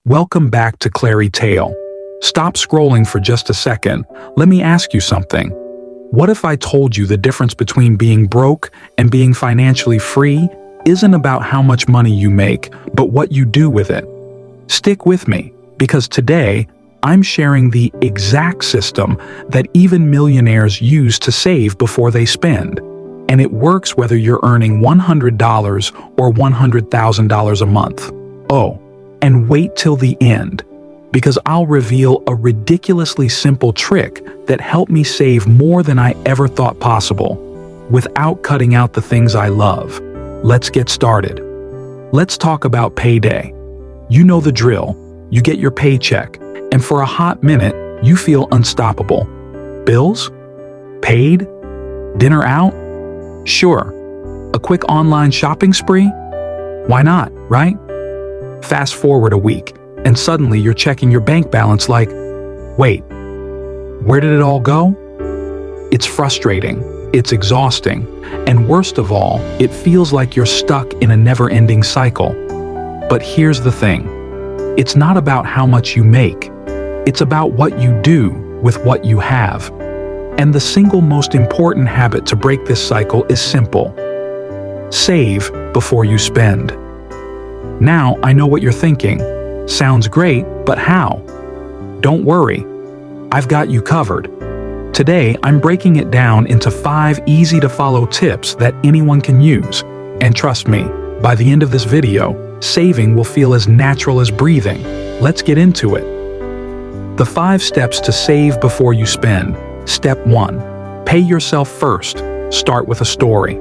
Welcome back to Clary Tale. Stop scrolling for just a second. Let me ask you something. What if I told you the difference between being broke and being financially free isn't about how much money you make, but what you do with it? Stick with me, because today I'm sharing the exact system that even millionaires use to save before they spend. And it works whether you're earning $100 or $100,000 a month. Oh, and wait till the end, because I'll reveal a ridiculously simple trick that helped me save more than I ever thought possible, without cutting out the things I love. Let's get started. Let's talk about payday. You know the drill. You get your paycheck, and for a hot minute, you feel unstoppable. Bills? Paid? Dinner out? Sure. A quick online shopping spree? Why not, right? Fast forward a week, and suddenly you're checking your bank balance like, wait, where did it all go? It's frustrating, it's exhausting, and worst of all, it feels like you're stuck in a never-ending cycle. But here's the thing. It's not about how much you make. It's about what you do with what you have. And the single most important habit to break this cycle is simple. Save before you spend. Now, I know what you're thinking. Sounds great, but how? Don't worry. I've got you covered. Today, I'm breaking it down into 5 easy-to-follow tips that anyone can use. And trust me, by the end of this video, saving will feel as natural as breathing. Let's get into it. The 5 steps to save before you spend. Step 1. Pay yourself first. Start with a story.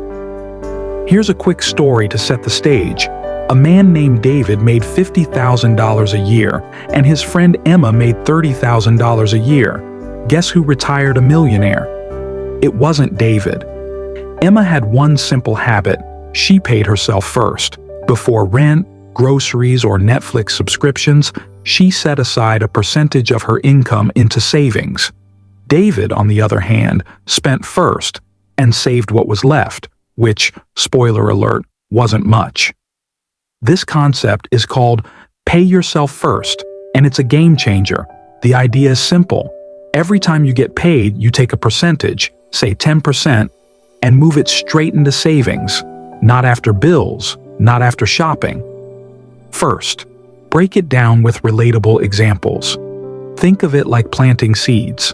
Here's a quick story to set the stage. A man named David made $50,000 a year, and his friend Emma made $30,000 a year. Guess who retired a millionaire? It wasn't David. Emma had one simple habit. She paid herself first. Before rent, groceries, or Netflix subscriptions, she set aside a percentage of her income into savings. David, on the other hand, spent first and saved what was left, which, spoiler alert, wasn't much. This concept is called pay yourself first, and it's a game changer. The idea is simple. Every time you get paid, you take a percentage, say 10%, and move it straight into savings, not after bills, not after shopping. First, break it down with relatable examples. Think of it like planting seeds.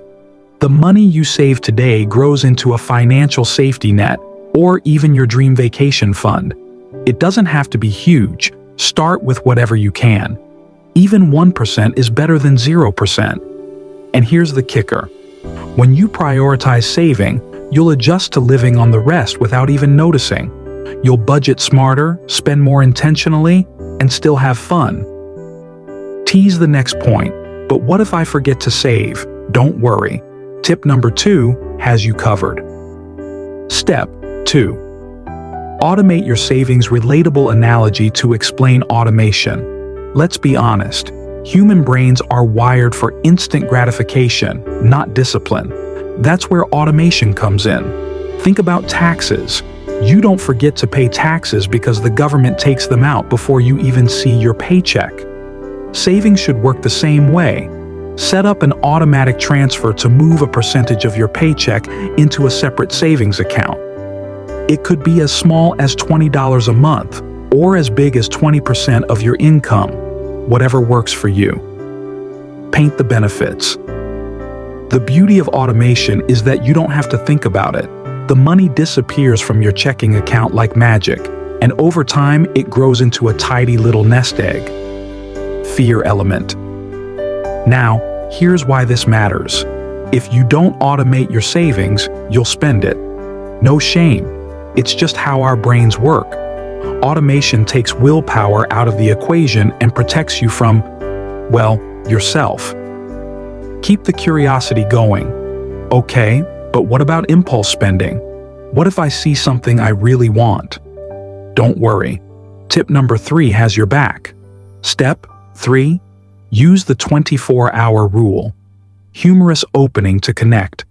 The money you save today grows into a financial safety net, or even your dream vacation fund. It doesn't have to be huge. Start with whatever you can. Even 1% is better than 0%. And here's the kicker. When you prioritize saving, you'll adjust to living on the rest without even noticing. You'll budget smarter, spend more intentionally, and still have fun. Tease the next point. But what if I forget to save? Don't worry. Tip number 2 has you covered. Step 2. Automate your savings. Relatable analogy to explain automation. Let's be honest. Human brains are wired for instant gratification, not discipline. That's where automation comes in. Think about taxes. You don't forget to pay taxes because the government takes them out before you even see your paycheck. Savings should work the same way. Set up an automatic transfer to move a percentage of your paycheck into a separate savings account. It could be as small as $20 a month, or as big as 20% of your income, whatever works for you. Paint the benefits. The beauty of automation is that you don't have to think about it. The money disappears from your checking account like magic, and over time it grows into a tidy little nest egg. Fear element. Now, here's why this matters. If you don't automate your savings, you'll spend it. No shame. It's just how our brains work. Automation takes willpower out of the equation and protects you from, well, yourself. Keep the curiosity going. Okay, but what about impulse spending? What if I see something I really want? Don't worry. Tip number 3 has your back. Step 3. Use the 24-hour rule. Humorous opening to connect.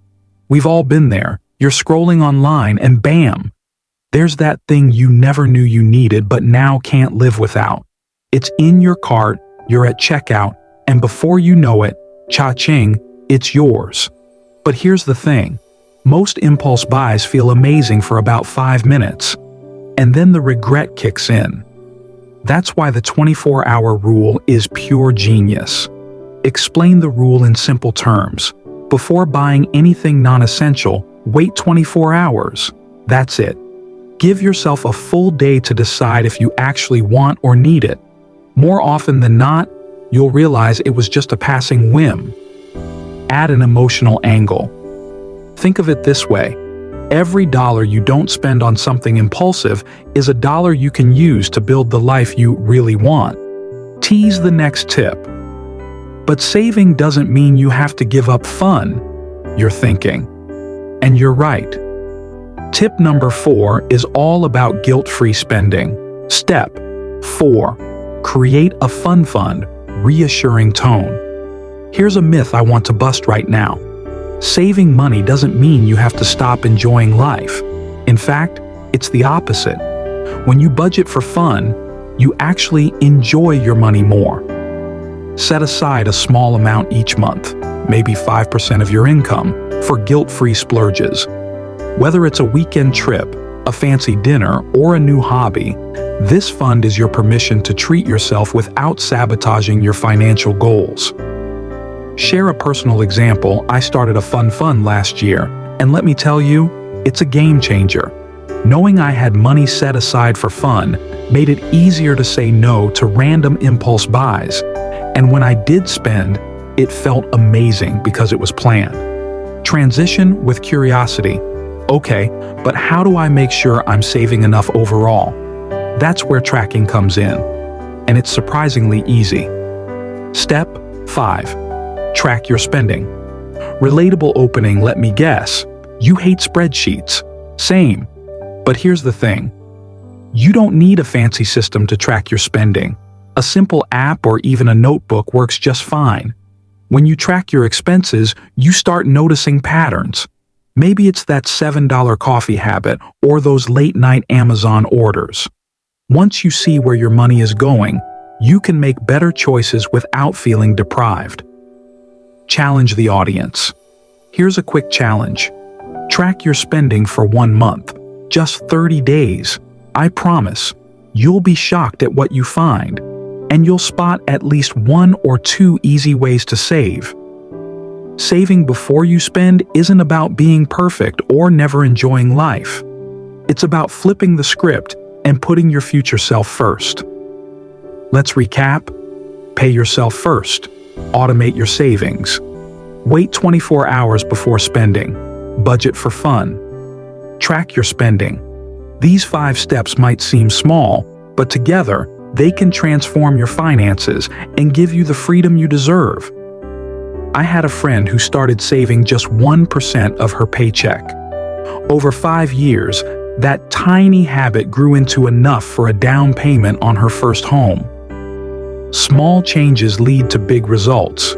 We've all been there. You're scrolling online and bam! There's that thing you never knew you needed but now can't live without. It's in your cart, you're at checkout, and before you know it, cha-ching, it's yours. But here's the thing. Most impulse buys feel amazing for about 5 minutes, and then the regret kicks in. That's why the 24-hour rule is pure genius. Explain the rule in simple terms. Before buying anything non-essential, wait 24 hours. That's it. Give yourself a full day to decide if you actually want or need it. More often than not, you'll realize it was just a passing whim. Add an emotional angle. Think of it this way. Every dollar you don't spend on something impulsive is a dollar you can use to build the life you really want. Tease the next tip. But saving doesn't mean you have to give up fun, you're thinking. And you're right. Tip number 4 is all about guilt-free spending. Step 4. Create a fun fund, reassuring tone. Here's a myth I want to bust right now. Saving money doesn't mean you have to stop enjoying life. In fact, it's the opposite. When you budget for fun, you actually enjoy your money more. Set aside a small amount each month, maybe 5% of your income, for guilt-free splurges. Whether it's a weekend trip, a fancy dinner, or a new hobby, this fund is your permission to treat yourself without sabotaging your financial goals. Share a personal example. I started a fun fund last year, and let me tell you, it's a game changer. Knowing I had money set aside for fun made it easier to say no to random impulse buys. And when I did spend, it felt amazing because it was planned. Transition with curiosity. Okay, but how do I make sure I'm saving enough overall? That's where tracking comes in. And it's surprisingly easy. Step 5. Track your spending. Relatable opening, let me guess. You hate spreadsheets. Same. But here's the thing. You don't need a fancy system to track your spending. A simple app or even a notebook works just fine. When you track your expenses, you start noticing patterns. Maybe it's that $7 coffee habit or those late-night Amazon orders. Once you see where your money is going, you can make better choices without feeling deprived. Challenge the audience. Here's a quick challenge. Track your spending for 1 month, just 30 days. I promise, you'll be shocked at what you find, and you'll spot at least 1 or 2 easy ways to save. Saving before you spend isn't about being perfect or never enjoying life. It's about flipping the script and putting your future self first. Let's recap. Pay yourself first. Automate your savings. Wait 24 hours before spending. Budget for fun. Track your spending. These 5 steps might seem small, but together, they can transform your finances and give you the freedom you deserve. I had a friend who started saving just 1% of her paycheck. Over 5 years, that tiny habit grew into enough for a down payment on her first home. Small changes lead to big results.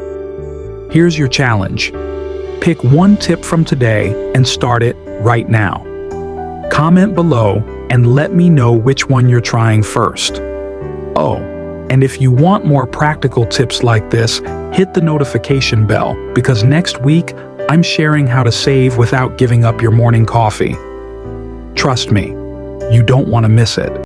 Here's your challenge. Pick 1 tip from today and start it right now. Comment below and let me know which one you're trying first. Oh, and if you want more practical tips like this, hit the notification bell because next week I'm sharing how to save without giving up your morning coffee. Trust me, you don't want to miss it.